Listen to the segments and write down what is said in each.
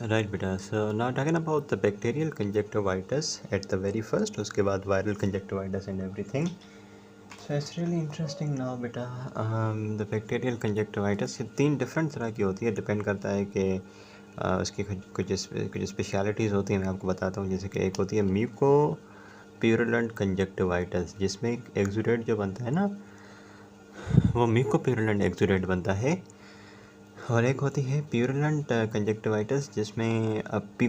Right, beta. So now talking about the bacterial conjunctivitis at the very first, उसके बाद viral conjunctivitis and everything. So it's really interesting now, beta. The bacterial conjunctivitis ये तीन different तरह की होती है, depend करता है कि उसकी कुछ स्पेशलिटीज़ होती हैं। मैं आपको बताता हूँ, जैसे कि एक होती है म्यूको प्यूरुलेंट कंजक्टिवाइटिस, जिसमें एक्सुडेट जो बनता है ना, वो म्यूको प्यूरुलेंट एक्सुडेट बनता है। और एक होती है प्यूरुलेंट कंजक्टिवाइटिस, जिसमें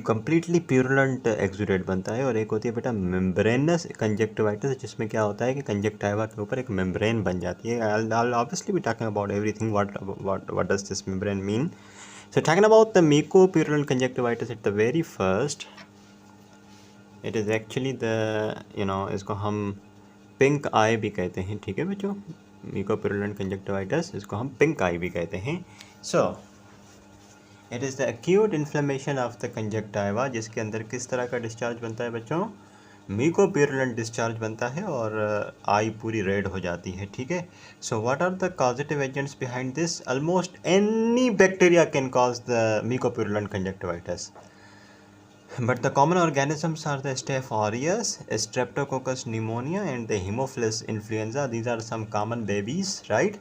कम्प्लीटली प्यूरुलेंट एक्सुडेट बनता है। और एक होती है बेटा मेम्ब्रेनस कंजक्टिवाइटिस, जिसमें क्या होता है कि कंजक्टिवा के ऊपर एक मेम्ब्रेन बन जाती है। I'll obviously be talking about everything, what does this membrane mean. So talking about the mucopurulent conjunctivitis at the very first, it is actually the इसको हम पिंक आई भी कहते हैं, ठीक है बच्चों। म्यूकोप्यूरुलेंट कंजक्टिवाइटिस, इसको हम पिंक आई भी कहते हैं। So it is the acute inflammation of the conjunctiva, जिसके अंदर किस तरह का डिस्चार्ज बनता है बच्चों? म्यूकोप्यूरुलेंट डिस्चार्ज बनता है और आई पूरी रेड हो जाती है, ठीक है। So what are the causative agents behind this? Almost any bacteria can cause the mucopurulent conjunctivitis, but the common organisms are the Staph aureus, Streptococcus pneumonia, and the Haemophilus influenza. These are some common babies, right?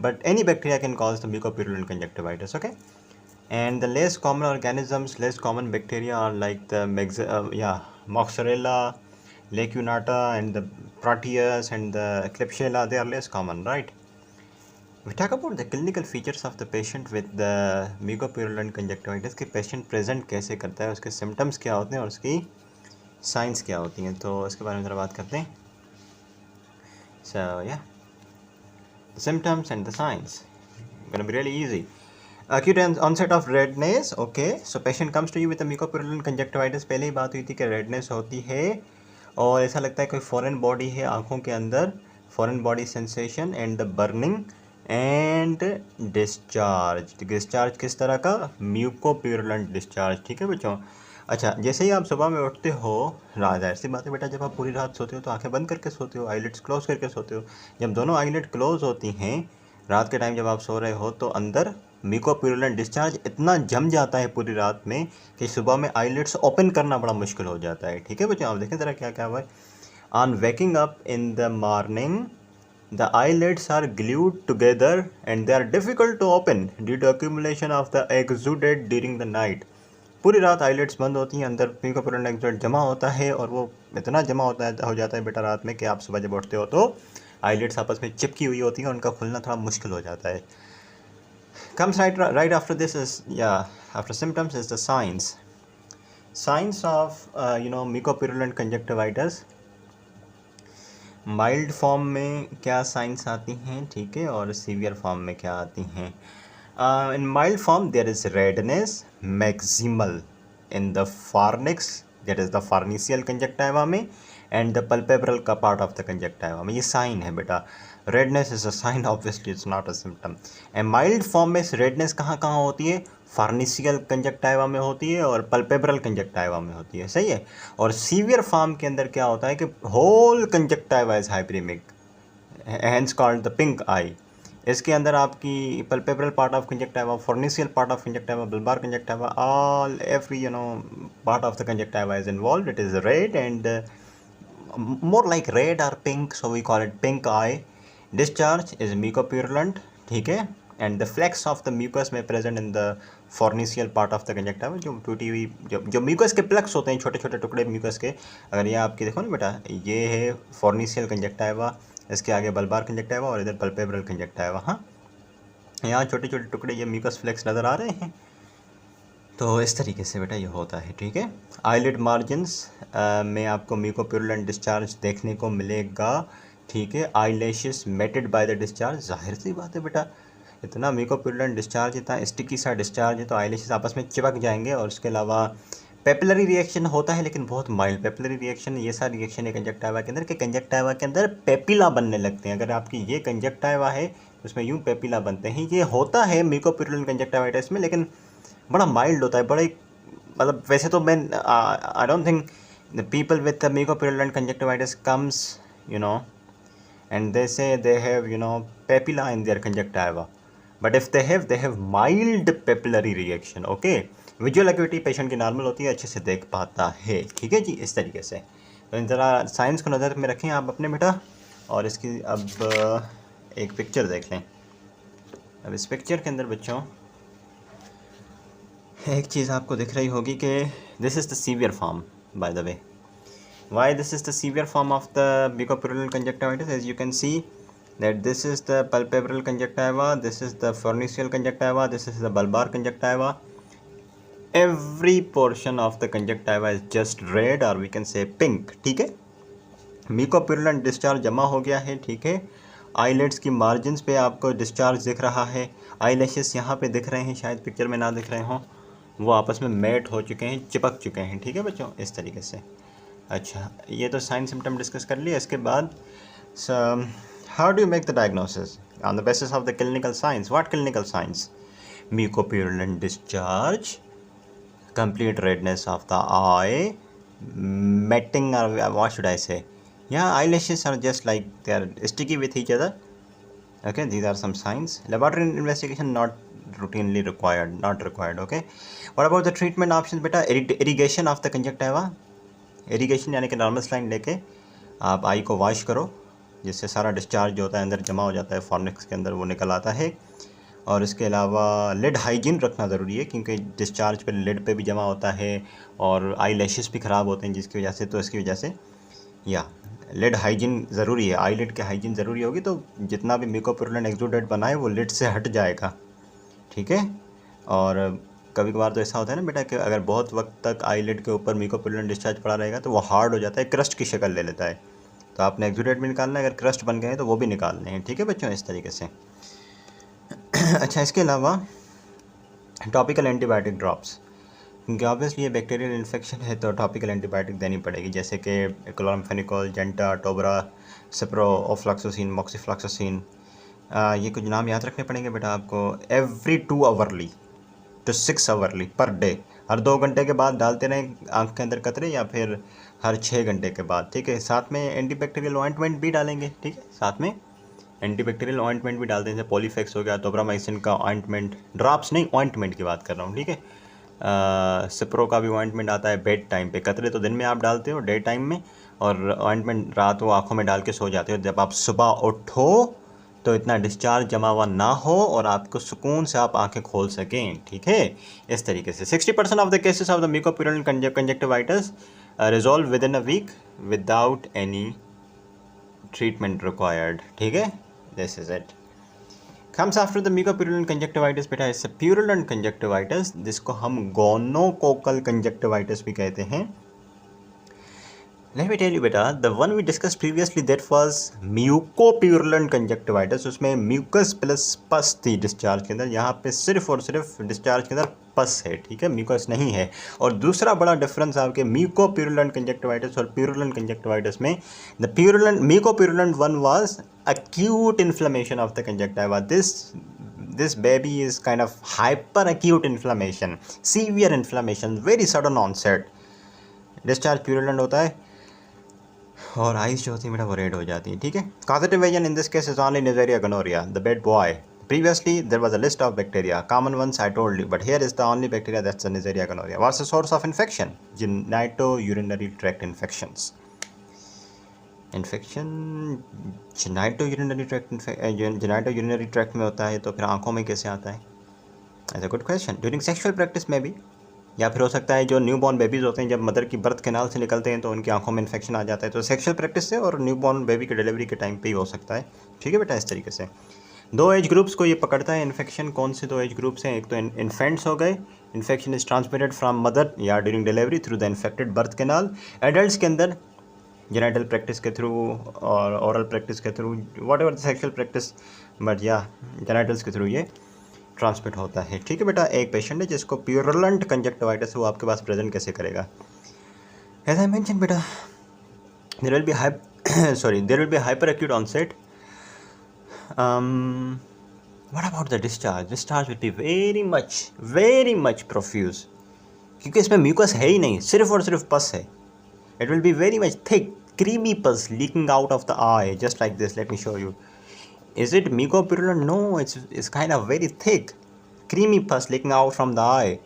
But any bacteria can cause the mucopurulent conjunctivitis, okay? And the less common organisms, less common bacteria are like the Moxarella, Leishmania, and the Proteus and the Klebsiella. They are less common, right? We talk about the clinical features of the patient with the mucopurulent conjunctivitis कि patient present कैसे करता है, उसके symptoms क्या होते हैं और उसकी साइंस क्या होती हैं, तो इसके बारे में ज़रा बात करते हैं। So yeah, the symptoms and the signs gonna be really easy. Acute onset of redness. Okay, so patient comes to you with a mucopurulent conjunctivitis. पहले ही बात हुई थी कि रेडनेस होती है और ऐसा लगता है कोई फॉरेन बॉडी है आँखों के अंदर, foreign body sensation and the burning and discharge किस तरह का? म्यूकोप्यूरुलेंट डिस्चार्ज, ठीक है बच्चों। अच्छा, जैसे ही आप सुबह में उठते हो, रात जाहिर सी बात है बेटा, जब आप पूरी रात सोते हो तो आंखें बंद करके सोते हो, आईलिड्स क्लोज करके सोते हो। जब दोनों आईलिड क्लोज होती हैं रात के टाइम जब आप सो रहे हो, तो अंदर म्यूकोप्यूरुलेंट डिस्चार्ज इतना जम जाता है पूरी रात में कि सुबह में आईलिड्स ओपन करना बड़ा मुश्किल हो जाता है, ठीक है बच्चों। आप देखें ज़रा क्या क्या हुआ है। On waking up in the morning, the eyelids are glued together and they are difficult to open due to accumulation of the exudate during the night. पूरी रात आईलिड्स बंद होती हैं, अंदर म्यूकोप्यूरुलेंट एक्सुडेट जमा होता है और वो इतना जमा हो जाता है बेटा रात में कि आप सुबह जब उठते हो तो आईलिड्स आपस में चिपकी हुई होती हैं, उनका खुलना थोड़ा मुश्किल हो जाता है। Comes right after this is after symptoms is the signs of mucopurulent conjunctivitis. Mild form में क्या साइंस आती हैं, ठीक है, और सीवियर फॉर्म में क्या आती हैं? In mild form there is redness maximal in the fornix, that is the forniceal conjunctiva में, एंड द पल्पेब्रल का पार्ट ऑफ द कंजक्टिवा में। ये साइन है बेटा। Redness is a sign, obviously it's not a symptom. And mild form में redness कहाँ कहाँ होती है? फार्निशियल कंजक्टिवा में होती है और पल्पेब्रल कंजक्टिवा में होती है, सही है। और सीवियर फॉर्म के अंदर क्या होता है कि whole conjunctiva is hyperemic, hence called the pink eye. इसके अंदर आपकी palpebral part of conjunctiva, forniceal part of conjunctiva, bulbar conjunctiva, all every part of the conjunctiva is involved. It is red and more like red or pink, so we call it pink eye. Discharge is mucopurulent, ठीक है, and the flecks of the mucus may present in the fornical part of the conjunctiva. जो टूटी हुई जो mucus के plucks होते हैं, छोटे छोटे टुकड़े म्यूकस के, अगर ये आपकी देखो ना बेटा, ये है फॉर्निशियल कंजक्टिवा, इसके आगे बल्बार कंजक्टिवा और इधर पल्पेब्रल कंजक्टिवा। हाँ, यहाँ छोटे छोटे टुकड़े ये म्यूकस फ्लेक्स नज़र आ रहे हैं। तो इस तरीके से बेटा ये होता है, ठीक है। आईलिड मार्जिन्स में आपको म्यूकोप्यूरुलेंट डिस्चार्ज देखने को मिलेगा, ठीक है। Eyelashes matted by the discharge, जाहिर सी बात है बेटा, इतना म्यूकोप्यूरुलेंट डिस्चार्ज, इतना स्टिकी सा डिस्चार्ज है तो आई लैशेस आपस में चिपक जाएंगे। और उसके अलावा पेपिलरी रिएक्शन होता है, लेकिन बहुत माइल्ड पेपिलरी रिएक्शन। ये सारा रिएक्शन है कंजक्टिवा के अंदर कि कंजक्टिवा के अंदर पेपिला बनने लगते हैं। अगर आपकी ये कंजक्टिवा है तो उसमें यूँ पेपिला बनते हैं। ये होता है म्यूकोप्यूरुलेंट कंजक्टिवाइटिस में, लेकिन बड़ा माइल्ड होता है, बड़े मतलब वैसे तो मैं I don't think the people with the mucopurulent conjunctivitis comes and they say they have papilla in their conjunctiva, but if they have mild papillary reaction, okay, visual activity patient की normal होती है, अच्छे से देख पाता है। ठीक है जी, इस तरीके से। तो ज़रा साइंस को नज़र में रखें आप अपने बेटा, और इसकी अब एक पिक्चर देख लें। अब इस पिक्चर के अंदर बच्चों एक चीज़ आपको दिख रही होगी कि this is the severe form, by the way. Why this is the severe form of the mucopurulent conjunctivitis? As you can see that this is the palpebral conjunctiva, this is the pharyngeal conjunctiva, this is the bulbar conjunctiva. Every portion of the conjunctiva is just red or we can say pink. ठीक है, म्यूकोप्यूरल discharge जमा हो गया है। ठीक है, IELTS की margins पे आपको डिस्चार्ज दिख रहा है, आईलैशेस यहाँ पे दिख रहे हैं, शायद पिक्चर में ना दिख रहे हों, वो आपस में मेट हो चुके हैं, चिपक चुके हैं। ठीक है बच्चों, इस तरीके से। अच्छा, ये तो साइन सिम्टम डिस्कस कर लिया। इसके बाद how do you make the diagnosis? On the basis of the clinical signs. What clinical signs? Mucopurulent discharge, complete redness of the eye, matting, or what should I say? Yeah, eyelashes are just like they are sticky with each other. Okay, these are some signs. Laboratory investigation not routinely required, not required. Okay, what about the treatment options beta? Irrigation of the conjunctiva. Irrigation यानी कि normal saline लेके आप आई को wash करो, जिससे सारा discharge जो होता है अंदर जमा हो जाता है, फॉर्निक्स के अंदर वो निकल आता है। और इसके अलावा लिड हाइजीन रखना ज़रूरी है, क्योंकि डिस्चार्ज पे लिड पे भी जमा होता है और आई लैशेस भी ख़राब होते हैं जिसकी वजह से, तो इसकी वजह से या लिड हाइजीन ज़रूरी है, आई लिड की हाइजीन ज़रूरी होगी। तो जितना भी म्यूकोप्यूरल एक्सुडेट बनाए वो लिड से हट जाएगा। ठीक है, और कभी कभार तो ऐसा होता है ना बेटा कि अगर बहुत वक्त तक आई लिड के ऊपर म्यूकोप्यूरल डिस्चार्ज पड़ा रहेगा तो वो हार्ड हो जाता है, क्रस्ट की शक्ल ले लेता है। तो आपने एक्सुडेट भी निकालना है, अगर क्रस्ट बन गए हैं तो वो भी निकालने हैं। ठीक है बच्चों, इस तरीके से। अच्छा, इसके अलावा टॉपिकल एंटीबायोटिक ड्रॉप्स, क्योंकि ऑब्वियसली ये बैक्टीरियल इन्फेक्शन है तो टॉपिकल एंटीबायोटिक देनी पड़ेगी, जैसे कि क्लोरामफेनिकोल, जेंटा, टोबरा, सिप्रो, ओफ्लॉक्सोसिन, मॉक्सीफ्लॉक्सोसिन। ये कुछ नाम याद रखने पड़ेंगे बेटा आपको। Every 2 hourly to 6 hourly per day, हर 2 घंटे के बाद डालते रहें आँख के अंदर कतरे, या फिर हर 6 घंटे के बाद। ठीक है, साथ में एंटीबैक्टीरियल ऑइंटमेंट भी डालेंगे। ठीक है, साथ में एंटीबैक्टीरियल ऑइंटमेंट भी डालते हैं, जैसे पॉलीफेक्स हो गया, तोब्रामाइसिन का ऑइंटमेंट, ड्रॉप्स नहीं ऑइंटमेंट की बात कर रहा हूँ। ठीक है, सिप्रो का भी ऑइंटमेंट आता है बेड टाइम पे। कतरे तो दिन में आप डालते हो डे टाइम में, और ऑइंटमेंट रात को आँखों में डाल के सो जाते हो। जब आप सुबह उठो तो इतना डिस्चार्ज जमा हुआ ना हो और आपको सुकून से आप आंखें खोल सकें। ठीक है, इस तरीके से 60% of the cases of the mucopurulent conjunctivitis resolve within a week without any treatment required. ठीक है, this is it. Comes after the mucopurulent conjunctivitis बेटा इट्स अ प्यूरुलेंट कंजक्टिवाइटिस, जिसको हम गोनोकोकल कंजक्टिवाइटिस भी कहते हैं। Let me tell you बेटा, the one we discussed previously that was mucopurulent conjunctivitis, उसमें म्यूकस प्लस पस थी डिस्चार्ज के अंदर, यहाँ पे सिर्फ और सिर्फ डिस्चार्ज के अंदर पस है। ठीक है, म्यूकस नहीं है। और दूसरा बड़ा डिफरेंस आपके म्यूकोप्यूरुलेंट कंजक्टिवाइटिस और प्यूरुलेंट कंजक्टिवाइटिस में, the purulent mucopurulent one was acute inflammation of the conjunctiva. This baby is kind of hyper acute inflammation, severe inflammation, very sudden onset. Discharge purulent होता है और आइज जो होती है बेटा वो रेड हो जाती है। ठीक है, causative agent in this case is only Neisseria gonorrhea, the bed boy. Previously there was a list of bacteria, common ones I told you, but here is the only bacteria, that's the Neisseria gonorrhea. What's the source of infection? Genitourinary tract infections. genitourinary tract में होता है तो फिर आंखों में कैसे आता है? That's a good question. During sexual practice में भी, या फिर हो सकता है जो न्यूबॉर्न बेबीज़ होते हैं जब मदर की बर्थ कैनाल से निकलते हैं तो उनकी आंखों में इन्फेक्शन आ जाता है, तो सेक्सुअल प्रैक्टिस से और न्यूबॉर्न बेबी की डिलीवरी के टाइम पे ही हो सकता है। ठीक है बेटा, इस तरीके से 2 एज ग्रुप्स को ये पकड़ता है इन्फेक्शन। कौन से 2 एज ग्रुप्स हैं? एक तो इन्फेंट्स हो गए, infection is transmitted from mother या during delivery through the infected birth canal. Adults के अंदर जेनिटल प्रैक्टिस के थ्रू और ओरल प्रैक्टिस के थ्रू, whatever the sexual practice, but या जेनिटल्स के थ्रू ये ट्रांसमिट होता है। ठीक है बेटा, एक पेशेंट है जिसको प्यूरुलेंट कंजक्टिवाइटिस, वो आपके पास प्रेजेंट कैसे करेगा? एज आई मेंशन बेटा, there will be hyper acute onset. What about the discharge? Discharge will be very much profuse, क्योंकि इसमें म्यूकस है ही नहीं, सिर्फ और सिर्फ पस है। It will be very much thick creamy pus leaking out of the eye, just like this. Let me show you. Is it mucopurulent? No, it's kind of very thick, creamy pus leaking out from the eye.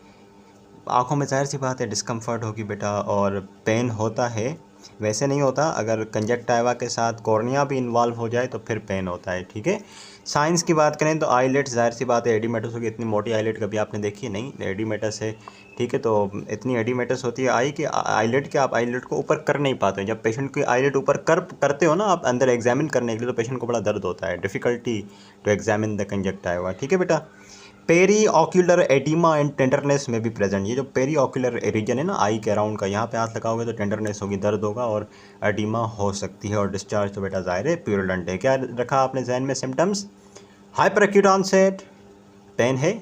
आँखों में ज़ाहिर सी बात है discomfort होगी बेटा, और pen होता है। वैसे नहीं होता, अगर कंजक्टिवा के साथ कॉर्निया भी इन्वॉल्व हो जाए तो फिर पेन होता है, ठीक है। साइंस की बात करें तो आईलेट्स, ज़ाहिर सी बात है एडिमेटस होगी। इतनी मोटी आईलेट कभी आपने देखी नहीं, एडिमेटस है, ठीक है। तो इतनी एडिमेटस होती है आई कि आईलेट के आप आईलेट को ऊपर कर नहीं पाते। जब पेशेंट की आईलेट ऊपर करते हो ना आप अंदर एग्जामिन करने के लिए, तो पेशेंट को बड़ा दर्द होता है, difficulty to examine the conjunctiva, ठीक है बेटा। Peri ocular oedema and tenderness में भी प्रेजेंट। ये जो पेरी ऑक्यूलर रीजन है ना आई के अराउंड का, यहाँ पे हाथ लगाओगे तो टेंडरनेस होगी, दर्द होगा और एडिमा हो सकती है। और डिस्चार्ज तो बेटा ज़ाहिर है प्यूरुलेंट है। क्या रखा आपने जहन में symptoms? Hyper acute onset, pain है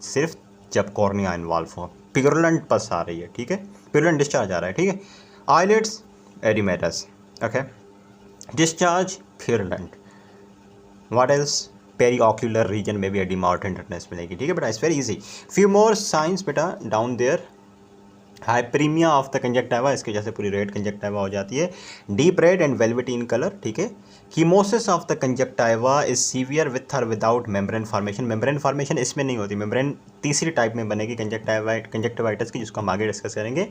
सिर्फ जब कॉर्निया इन्वॉल्व हो, प्यूरुलेंट पस आ रही है, ठीक है, प्यूरुलेंट डिस्चार्ज आ रहा है, ठीक है। Eyelids edematous, okay, discharge purulent. What else? Periocular region में भी एडिमा और टेंडरनेस मिलेगी, ठीक है बेटा, it's very easy. Few more signs बेटा down there. Hyperemia of the conjunctiva, इसकी वजह से पूरी रेड कंजक्टिवा हो जाती है, deep red and velvety in colour, ठीक है। Chemosis of the conjunctiva is severe with और without membrane formation. Membrane formation इसमें नहीं होती, मेम्ब्रेन तीसरी टाइप में बनेगी कंजक्टिवाइटिस की, जिसको हम आगे डिस्कस करेंगे।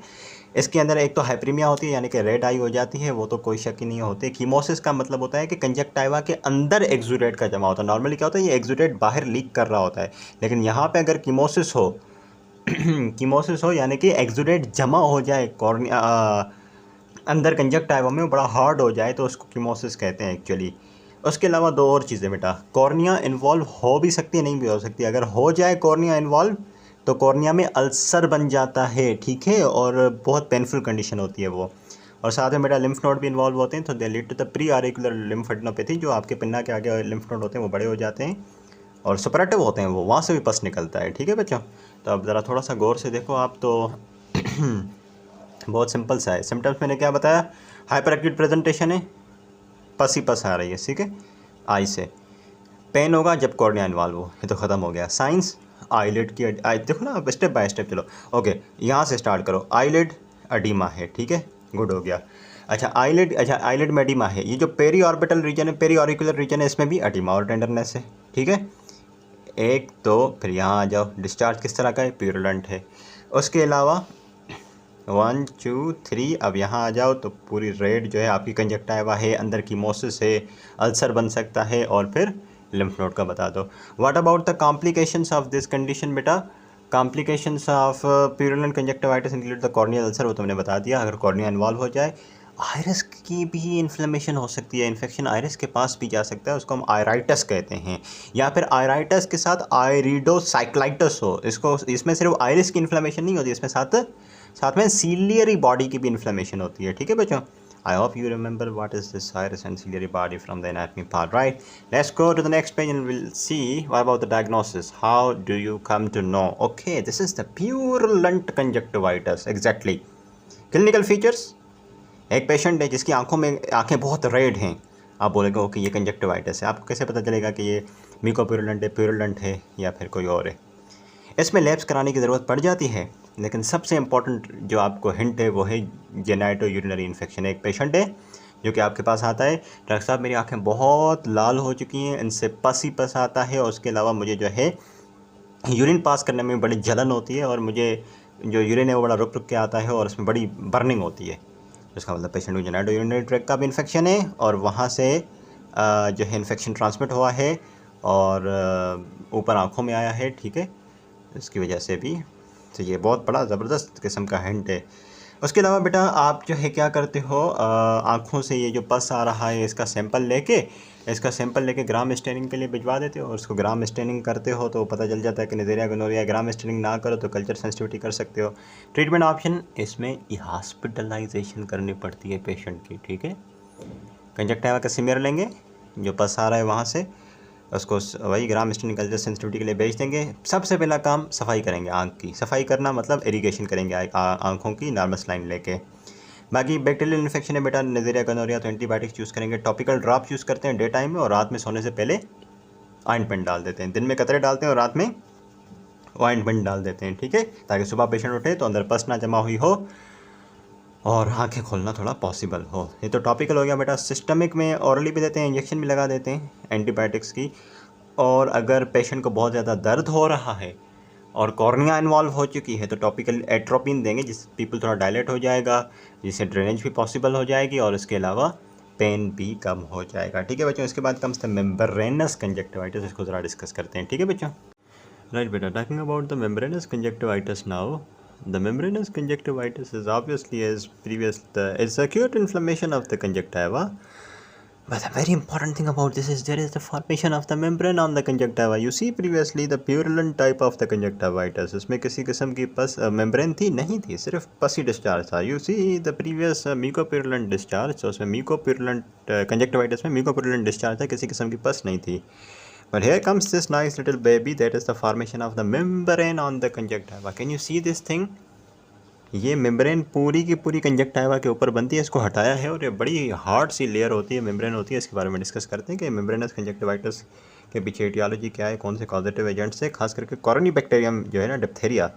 इसके अंदर एक तो हाइपरीमिया होती है, यानी कि रेड आई हो जाती है, वो तो कोई शक ही नहीं होती। कीमोसिस का मतलब होता है कि कंजक्टिवा के अंदर एक्सुडेट का जमा होता है। नॉर्मली क्या होता है, ये एक्सुडेट बाहर लीक कर रहा होता है, लेकिन यहाँ पे अगर कीमोसिस हो कीमोसिस हो यानी कि एक्सुडेट जमा हो जाए कॉर्निया अंदर कंजक्टिवा में, बड़ा हार्ड हो जाए, तो उसको कीमोसिस कहते हैं एक्चुअली। उसके अलावा दो और चीज़ें बेटा, कॉर्निया इन्वॉल्व हो भी सकती है, नहीं भी हो सकती। अगर हो जाए कॉर्निया इन्वॉल्व तो कॉर्निया में अल्सर बन जाता है, ठीक है, और बहुत पेनफुल कंडीशन होती है वो। और साथ में बेटा लिम्फ नोड भी इन्वॉल्व होते हैं, तो they lead to the preauricular lymphadenopathy. जो आपके पिन्ना के आगे लिम्फ नोड होते हैं वो बड़े हो जाते हैं और सुपरेटिव होते हैं, वो वहाँ से भी पस निकलता है, ठीक है बच्चों। तो अब ज़रा थोड़ा सा गौर से देखो आप, तो बहुत सिंपल सा है। सिम्टम्स मैंने क्या बताया, हाइपर एक्यूट प्रेजेंटेशन है, पस ही पस आ रही है, ठीक है, आई से। पेन होगा जब कॉर्निया इन्वॉल्व हो, ये तो ख़त्म हो गया। साइंस आईलिड की देखो ना, स्टेप बाय स्टेप चलो। ओके, यहाँ से स्टार्ट करो। आईलिड एडिमा है, ठीक है, गुड हो गया। अच्छा आईलिड में एडिमा है। ये जो पेरी ऑर्बिटल रीजन है, पेरी ऑरिकुलर रीजन है, इसमें भी एडिमा और टेंडरनेस है, ठीक है। एक तो फिर यहाँ आ जाओ, डिस्चार्ज किस तरह का है, प्यूरुलेंट है। उसके अलावा 1 2 3, अब यहाँ आ जाओ तो पूरी रेड जो है आपकी कंजक्टिवा है, अंदर कीमोसिस है, अल्सर बन सकता है, और फिर लिम्फ नोड का बता दो। What about the complications of this condition बेटा? Complications of purulent conjunctivitis include the corneal ulcer, वो तुमने बता दिया। अगर कॉर्निया इन्वॉल्व हो जाए, आयरस की भी इन्फ्लेमेशन हो सकती है, इन्फेक्शन आयरस के पास भी जा सकता है, उसको हम आयराइटस कहते हैं। या फिर आयराइटस के साथ आयरिडोसाइक्लाइटिस हो, इसको इसमें सिर्फ आयरस की इन्फ्लेमेशन नहीं होती, इसमें साथ में सीलियरी बॉडी की भी इन्फ्लेमेशन होती है, ठीक है बच्चों। I hope you remember what is this iris and ciliary body from the anatomy part, right? Let's go to the next page and we'll see what about the diagnosis. How do you come to know? Okay, this is the purulent conjunctivitis. Exactly. Clinical features. एक patient है जिसकी आंखें बहुत red हैं, आप बोलेंगे okay ये conjunctivitis है। आपको कैसे पता चलेगा कि ये म्यूकोप्यूरुलेंट है, प्यूरुलेंट है, या फिर कोई और है? इसमें लैब्स कराने की ज़रूरत पड़ जाती है, लेकिन सबसे इम्पॉर्टेंट जो आपको हिंट है वो है जेनाइटो यूरिनरी इन्फेक्शन। एक पेशेंट है जो कि आपके पास आता है, डॉक्टर साहब मेरी आंखें बहुत लाल हो चुकी हैं, इनसे पस ही पस आता है, और उसके अलावा मुझे जो है यूरिन पास करने में बड़ी जलन होती है, और मुझे जो यूरिन है वो बड़ा रुक रुक के आता है और उसमें बड़ी बर्निंग होती है। इसका मतलब पेशेंट को जेनाइटो यूरिनरी ट्रैक्ट का भी इन्फेक्शन है, और वहाँ से जो है इन्फेक्शन ट्रांसमिट हुआ है और ऊपर आँखों में आया है, ठीक है, इसकी वजह से भी। तो ये बहुत बड़ा ज़बरदस्त किस्म का हिंट है। उसके अलावा बेटा आप जो है क्या करते हो, आँखों से ये जो पस आ रहा है इसका सैंपल लेके ग्राम स्टेनिंग के लिए भिजवा देते हो, और उसको ग्राम स्टेनिंग करते हो तो पता चल जाता है कि नेज़ेरिया गोनोरिया। ग्राम स्टेनिंग ना करो तो कल्चर सेंसिटिविटी कर सकते हो। ट्रीटमेंट ऑप्शन इसमें हॉस्पिटलाइजेशन करनी पड़ती है पेशेंट की, ठीक है। कंजक्टिवा का सिमियर लेंगे, जो पस आ रहा है वहाँ से उसको वही ग्राम स्टेनिंग कल्चर सेंसिटिविटी के लिए भेज देंगे। सबसे पहला काम सफाई करेंगे, आँख की सफाई करना मतलब इरिगेशन करेंगे आँखों की, नॉर्मल लाइन लेके। बाकी बैक्टीरियल इन्फेक्शन है बेटा, नेज़ेरिया गोनोरिया, तो एंटीबायोटिक्स यूज़ करेंगे। टॉपिकल ड्रॉप यूज़ करते हैं डे टाइम में, और रात में सोने से पहले ऑइंटमेंट डाल देते हैं। दिन में कतरे डालते हैं और रात में ऑइंटमेंट डाल देते हैं, ठीक है, ताकि सुबह पेशेंट उठे तो अंदर पस ना जमा हुई हो और आंखें खोलना थोड़ा पॉसिबल हो। ये तो टॉपिकल हो गया बेटा। सिस्टमिक में ऑरली भी देते हैं, इंजेक्शन भी लगा देते हैं एंटीबायोटिक्स की। और अगर पेशेंट को बहुत ज़्यादा दर्द हो रहा है और कॉर्निया इन्वॉल्व हो चुकी है तो टॉपिकल एट्रोपिन देंगे जिससे पीपल थोड़ा डायलेट हो जाएगा, जिससे ड्रेनेज भी पॉसिबल हो जाएगी और उसके अलावा पेन भी कम हो जाएगा। ठीक है बच्चों, इसके बाद कम्स द मेम्ब्रेनस कंजक्टिवाइटिस, इसको ज़रा डिस्कस करते हैं। ठीक है बच्चों, राइट बेटा, talking about the membranous conjunctivitis now. The membranous conjunctivitis is obviously, as previous, it's acute inflammation of the conjunctiva. But the very important thing about this is there is the formation of the membrane on the conjunctiva. You see previously the purulent type of the conjunctivitis. उसमें किसी किस्म की पस membrane थी नहीं थी, सिर्फ पस ही discharge था. You see the previous mucopurulent discharge. So उसमें mucopurulent conjunctivitis में mucopurulent discharge था, किसी किस्म की पस नहीं थी. But here comes this nice little baby, that is the formation of the membrane on the conjunctiva. Can you see this thing? ये मेम्ब्रेन पूरी की पूरी कंजक्टिवा के ऊपर बनती है, इसको हटाया है और ये बड़ी हार्ड सी लेयर होती है, मेम्ब्रेन होती है। इसके बारे में डिस्कस करते हैं कि मेम्ब्रेनस कंजक्टिवाइटिस के पीछे एटियोलॉजी क्या है, कौन से कॉजेटिव एजेंट से, खास करके कॉरोनी बैक्टीरियम जो है ना, डिप्थेरिया,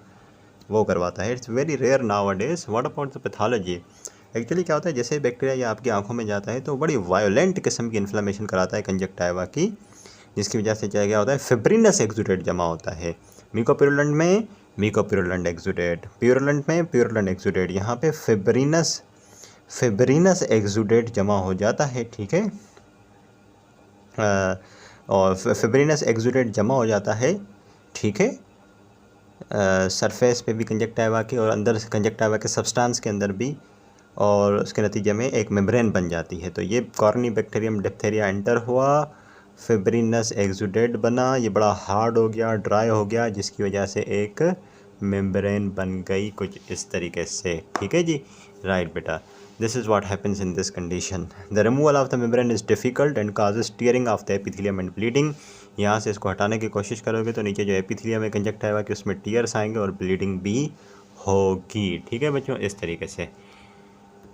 वो करवाता है। It's very rare nowadays. What about the pathology? Actually क्या होता है, जैसे बैक्टीरिया ये आपकी आंखों में जाता है तो बड़ी वायोलेंट किस्म की इन्फ्लेमेशन कराता है कंजक्टिवा की, जिसकी वजह से क्या होता है, फिब्रिनस एक्सुडेट जमा होता है। म्यूकोप्यूरुलेंट में म्यूकोप्यूरुलेंट एक्सुडेट, प्यूरुलेंट में प्यूरुलेंट एक्सुडेट, यहाँ पे फिब्रिनस एक्सुडेट जमा हो जाता है। ठीक है, और फिब्रिनस एक्सुडेट जमा हो जाता है। ठीक है, सरफेस पे भी कंजक्टिवा के और अंदर कंजक्टिवा के सब्सटेंस के अंदर भी, और उसके नतीजे में एक मेम्ब्रेन बन जाती है। तो ये कॉर्नी बैक्टीरियम डिप्थेरिया एंटर हुआ, फिब्रिनस एक्सुडेट बना, ये बड़ा हार्ड हो गया, ड्राई हो गया, जिसकी वजह से एक मेम्ब्रेन बन गई कुछ इस तरीके से। ठीक है जी, राइट बेटा, this is what happens in this condition. The removal of the membrane is difficult and causes tearing of the epithelium and bleeding. यहाँ से इसको हटाने की कोशिश करोगे तो नीचे जो एपिथेलियम है कंजक्टिवा के, उसमें टीयर्स आएंगे और ब्लीडिंग भी होगी। ठीक है बच्चों, इस तरीके से।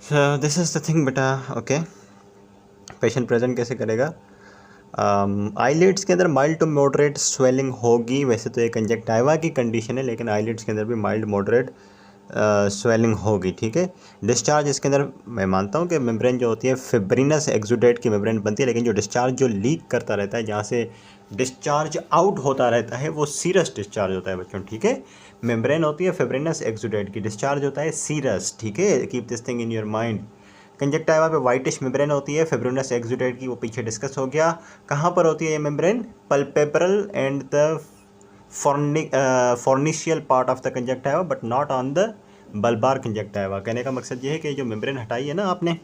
So this is the thing बेटा। ओके, पेशेंट प्रेजेंट कैसे करेगा? आईलिड्स के अंदर माइल्ड टू मॉडरेट स्वेलिंग होगी। वैसे तो ये कंजक्टिवा की कंडीशन है, लेकिन आईलिड्स के अंदर भी माइल्ड मॉडरेट स्वेलिंग होगी। ठीक है, डिस्चार्ज इसके अंदर मैं मानता हूँ कि मेम्ब्रेन जो होती है फिब्रिनस एक्सुडेट की मेम्ब्रेन बनती है, लेकिन जो डिस्चार्ज जो लीक करता रहता है, जहाँ से डिस्चार्ज आउट होता रहता है, वो सीरस डिस्चार्ज होता है बच्चों। ठीक है, मेम्ब्रेन होती है फिब्रिनस एक्सुडेट की, डिस्चार्ज होता है सीरस। ठीक है, keep this thing in your mind. Conjunctiva पे वाइटिश मेम्ब्रेन होती है फिब्रिनस एक्सुडेट की, वो पीछे डिस्कस हो गया। कहाँ पर होती है ये membrane? Palpebral and the forniceal part of the conjunctiva, but not on the bulbar conjunctiva. कहने का मकसद ये है कि जो मेम्ब्रेन हटाई है ना आपने,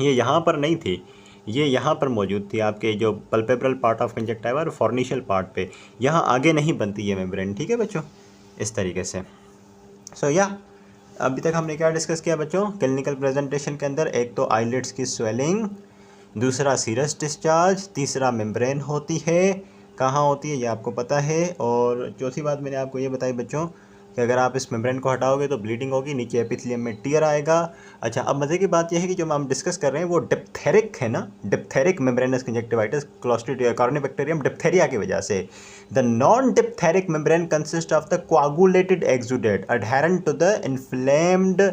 ये यहाँ पर नहीं थी, ये यहाँ पर मौजूद थी आपके जो पल्पेब्रल पार्ट ऑफ कंजक्टिवा और फॉर्निशियल पार्ट पे, यहाँ आगे नहीं बनती ये मेम्ब्रेन। ठीक है बच्चों, इस तरीके से। सो या अभी तक हमने क्या डिस्कस किया बच्चों क्लिनिकल प्रेजेंटेशन के अंदर? एक तो आईलिड्स की स्वेलिंग, दूसरा सीरस डिस्चार्ज, तीसरा मेम्ब्रेन होती है। कहाँ होती है ये आपको पता है। और चौथी बात मैंने आपको ये बताई बच्चों कि अगर आप इस मेम्ब्रेन को हटाओगे तो ब्लीडिंग होगी, नीचे एपिथेलियम में टीयर आएगा। अच्छा, अब मज़े की बात यह है कि जो हम डिस्कस कर रहे हैं वो डिप्थेरिक है ना, diphtheric membranous conjunctivitis Clostridium Corynebacterium diphtheria की वजह से। The non diphtheric membrane consist of the coagulated exudate adherent to the inflamed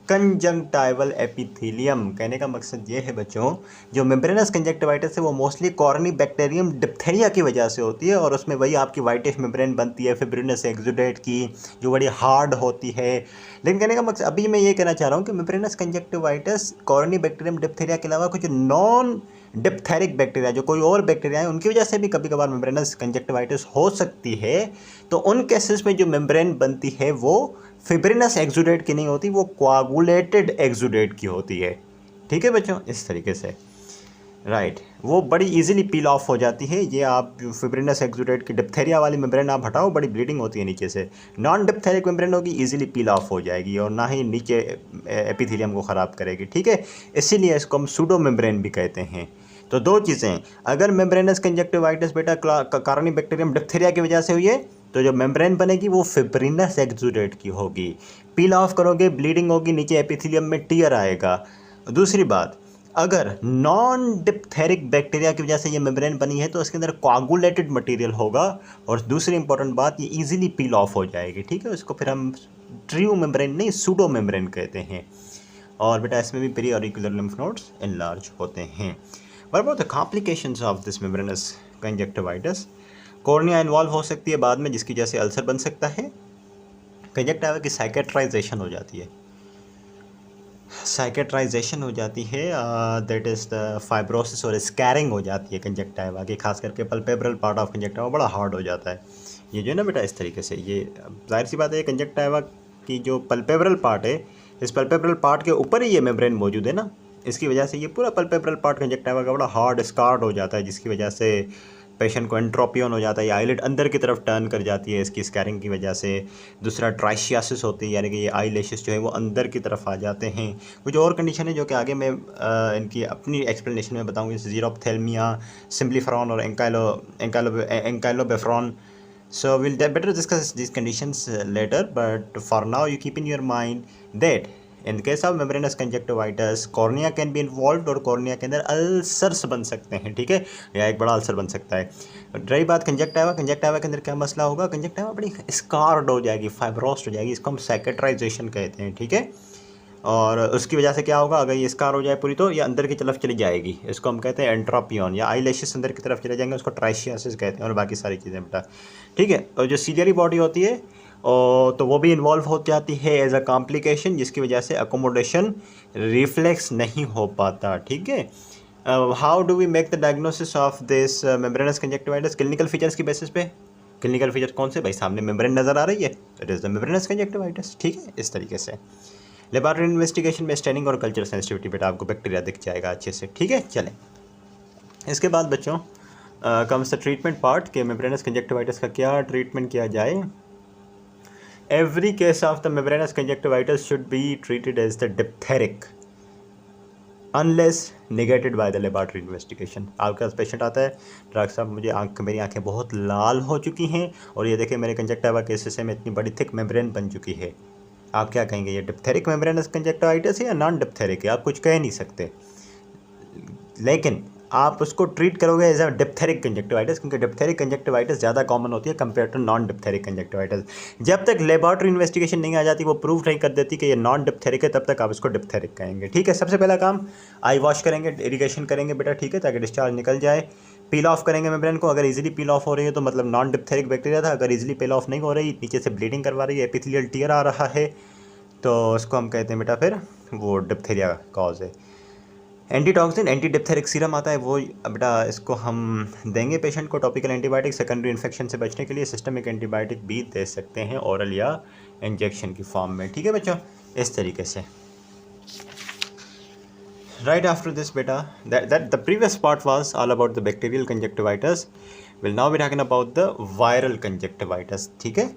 conjunctival epithelium. कहने का मकसद ये है बच्चों, जो मेम्ब्रेनस कंजक्टिवाइटिस है वो मोस्टली कॉर्नी बैक्टीरियम डिप्थेरिया की वजह से होती है, और उसमें वही आपकी वाइटिश मेम्ब्रेन बनती है फिब्रिनस एक्सुडेट की, जो बड़ी हार्ड होती है। लेकिन कहने का मकसद अभी मैं ये कहना चाह रहा हूँ कि membranes conjunctivitis corny bacterium diphtheria के अलावा कुछ नॉन डिप्थेरिक बैक्टीरिया, जो कोई और बैक्टीरिया है, उनकी वजह से भी कभी कभार मेम्ब्रेनस कंजक्टिवाइटिस हो सकती है। तो उन केसेस में जो मेम्ब्रेन बनती है वो फिब्रिनस एक्सुडेट की नहीं होती, वो कोआगुलेटेड एक्सुडेट की होती है। ठीक है बच्चों, इस तरीके से, राइट, वो बड़ी इजीली पील ऑफ हो जाती है। ये आप फिब्रिनस एक्सुडेट की डिप्थेरिया वाली मेम्ब्रेन आप हटाओ, बड़ी ब्लीडिंग होती है नीचे से। नॉन डिप्थेरिक मेम्ब्रेन होगी, इजीली पील ऑफ हो जाएगी और ना ही नीचे एपिथेलियम को ख़राब करेगी। ठीक है, इसीलिए इसको हम सूडो मेम्ब्रेन भी कहते हैं। तो दो चीज़ें, अगर मेम्ब्रेनस कंजक्टिवाइटिस बेटा कॉर्नी बैक्टीरियम डिप्थेरिया की वजह से हुई है तो जो मेम्ब्रेन बनेगी वो फिब्रिनस एक्सुडेट की होगी। पील ऑफ करोगे, ब्लीडिंग होगी, नीचे एपिथेलियम में टीयर आएगा। दूसरी बात, अगर नॉन डिप्थेरिक बैक्टीरिया की वजह से ये मेम्ब्रेन बनी है तो इसके अंदर कोआगुलेटेड मटेरियल होगा, और दूसरी इंपॉर्टेंट बात, ये इजीली पील ऑफ हो जाएगी। ठीक है, उसको फिर हम ट्रू मेम्ब्रेन नहीं सूडो मेम्ब्रेन कहते हैं। और बेटा इसमें भी peri auricular lymph nodes enlarge होते हैं। What about the complications of this membranous conjunctivitis? Cornea involve हो सकती है बाद में, जिसकी वजह से अल्सर बन सकता है। कंजक्टिवा की साइकेट्राइजेशन हो जाती है, साइकेट्राइजेशन हो जाती है, दैट इज़ द फाइब्रोसिस और स्कैरिंग हो जाती है कंजक्टिवा की, खास करके पल्पेब्रल पार्ट ऑफ कंजक्टिवा बड़ा हार्ड हो जाता है। ये जो है ना बेटा इस तरीके से, ये जाहिर सी बात है कंजक्टिवा की जो पल्पेब्रल पार्ट है, इस पल्पेब्रल पार्ट के ऊपर ही ये मेम्ब्रेन मौजूद है ना, इसकी वजह से ये पूरा पल्पेब्रल पार्ट कंजक्टिवा का बड़ा हार्ड स्कार्ड हो जाता है, जिसकी वजह से पेशेंट को एंट्रोपियन हो जाता है, या आईलिड अंदर की तरफ टर्न कर जाती है इसकी स्कैरिंग की वजह से। दूसरा ट्राइशियासिस होती है, यानी कि ये आई लैशेस जो है वो अंदर की तरफ आ जाते हैं। कुछ और कंडीशन है जो कि आगे मैं इनकी अपनी एक्सप्लेनेशन में बताऊँगी, जैसे जीरोप्थेल्मिया, सिम्प्लीफ्रॉन और एंकाइलोबेफ्रॉन. So we'll better discuss these conditions later, but for now you keep in your mind that in the case of membranous conjunctivitis cornea can be involve, और कॉर्निया के अंदर अल्सर्स बन सकते हैं, ठीक है, या एक बड़ा अल्सर बन सकता है। रही बात कंजक्टिवा, कंजक्टिवा के अंदर क्या मसला होगा, कंजक्टिवा बड़ी स्कार्ड हो जाएगी, फाइब्रोस्ड हो जाएगी, इसको हम साइकेट्राइजेशन कहते हैं, ठीक है। और उसकी वजह से क्या होगा, अगर ये स्कार हो जाए पूरी तो ये अंदर की तरफ चली जाएगी, इसको हम कहते हैं एंट्रोपियन, या आई लैशेस अंदर की तरफ चले जाएंगे, उसको ट्राइशियासिस कहते हैं, और बाकी सारी चीज़ें बेटा, ठीक है। और जो सीलियरी बॉडी होती है तो वो भी इन्वॉल्व हो जाती है एज अ कॉम्प्लिकेशन, जिसकी वजह से अकोमोडेशन रिफ्लेक्स नहीं हो पाता, ठीक है। How do we make the diagnosis of this membranous conjunctivitis, clinical features की बेसिस पे। क्लिनिकल फीचर कौन से भाई, सामने मेम्ब्रेन नज़र आ रही है, it is the membranous conjunctivitis, ठीक है, इस तरीके से। लेबोरेटरी इन्वेस्टिगेशन में स्टेनिंग और कल्चर सेंसिटिविटी बेटा आपको बैक्टीरिया दिख जाएगा अच्छे से, ठीक है। चलें, इसके बाद बच्चों कम्स द ट्रीटमेंट पार्ट के मेम्ब्रेनस कंजक्टिवाइटिस का क्या ट्रीटमेंट किया जाए। Every case of the membranous conjunctivitis should be treated as the diphtheric unless negated by the laboratory investigation. आपके पास पेशेंट आता है, डॉक्टर साहब मुझे मेरी आंखें बहुत लाल हो चुकी हैं, और ये देखें मेरे कंजक्टिवा के हिस्से में इतनी बड़ी थिक मेम्ब्रेन बन चुकी है, आप क्या कहेंगे, ये डिप्थेरिक मेम्ब्रेनस कंजक्टिवाइटिस है या नॉन डिप्थेरिक है, आप कुछ कह नहीं सकते, लेकिन आप उसको ट्रीट करोगे एज अ डिप्थेरिक कंजक्टिवाइटिस, क्योंकि डिप्थेरिक कंजक्टिवाइटिस ज़्यादा कॉमन होती है कंपेयर टू नॉन डिप्थेरिक कंजक्टिवाइटिस। जब तक लेबोरेटरी इन्वेस्टिगेशन नहीं आ जाती, वो प्रूव नहीं कर देती कि ये नॉन डिप्थेरिक है, तब तक आप इसको डिप्थेरिक कहेंगे, ठीक है। सबसे पहला काम आई वॉश करेंगे, इरिगेशन करेंगे बेटा, ठीक है, ताकि डिस्चार्ज निकल जाए। पील ऑफ करेंगे मेम्ब्रेन को, अगर इजीली पील ऑफ हो रही है तो मतलब नॉन डिप्थेरिक बैक्टीरिया था, अगर इजीली पील ऑफ नहीं हो रही, नीचे से ब्लीडिंग करवा रही है, एपिथेलियल टियर आ रहा है, तो उसको हम कहते हैं बेटा फिर वो डिप्थेरिया कॉज है। एंटीटॉक्सिन एंटी डिप्थेरिक सीरम आता है, वो बेटा इसको हम देंगे पेशेंट को, टॉपिकल एंटीबायोटिक सेकेंडरी इन्फेक्शन से बचने के लिए सिस्टमिक एंटीबायोटिक भी दे सकते हैं ओरल या इंजेक्शन की फॉर्म में, ठीक है बच्चों, इस तरीके से। राइट आफ्टर दिस बेटा, that the previous part was all about the bacterial conjunctivitis, will now be talking about the viral conjunctivitis, ठीक है।